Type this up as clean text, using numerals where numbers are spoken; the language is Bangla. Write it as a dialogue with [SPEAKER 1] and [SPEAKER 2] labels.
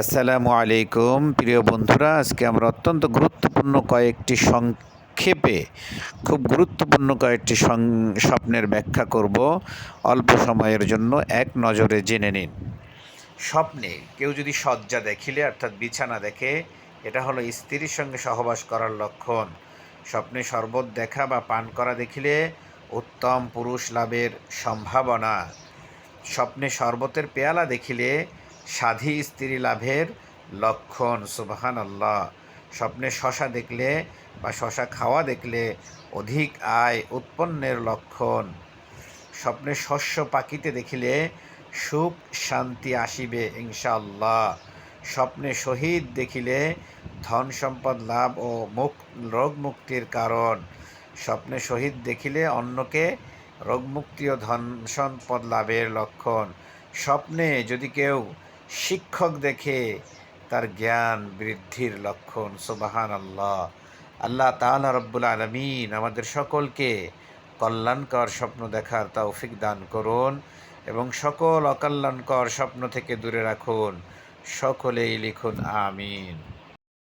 [SPEAKER 1] আসসালামু আলাইকুম প্রিয় বন্ধুরা, আজকে আমরা অত্যন্ত গুরুত্বপূর্ণ কয়েকটি সংক্ষেপে খুব গুরুত্বপূর্ণ কয়েকটি স্বপ্নের ব্যাখ্যা করব। অল্প সময়ের জন্য এক নজরে জেনে নিন। স্বপ্নে কেউ যদি শয্যা দেখিলে অর্থাৎ বিছানা দেখে, এটা হলো স্ত্রীর সঙ্গে সহবাস করার লক্ষণ। স্বপ্নে শরবত দেখা বা পান করা দেখিলে উত্তম পুরুষ লাভের সম্ভাবনা। স্বপ্নে শরবতের পেয়ালা দেখিলে সাধী স্ত্রী লাভের লক্ষণ। সুবহানাল্লাহ। স্বপ্নে শশা দেখলে বা শশা খাওয়া দেখলে অধিক আয় উৎপন্নের লক্ষণ। স্বপ্নে শস্য পাকিতে দেখিলে সুখ শান্তি আসিবে ইনশাআল্লাহ। স্বপ্নে শহীদ দেখিলে ধন সম্পদ লাভ ও রোগ মুক্তির কারণ। স্বপ্নে শহীদ দেখিলে অন্যকে রোগমুক্তি ও ধন সম্পদ লাভের লক্ষণ। স্বপ্নে যদি কেউ শিক্ষক দেখে তার জ্ঞান বৃদ্ধির লক্ষণ। সুবহানাল্লাহ। আল্লাহ তাআলা রব্বুল আলামিন আমাদের সকলকে কল্যাণকর স্বপ্ন দেখার তৌফিক দান করুন এবং সকল অকল্যাণকর স্বপ্ন থেকে দূরে রাখুন। সকলেই লিখুন আমিন।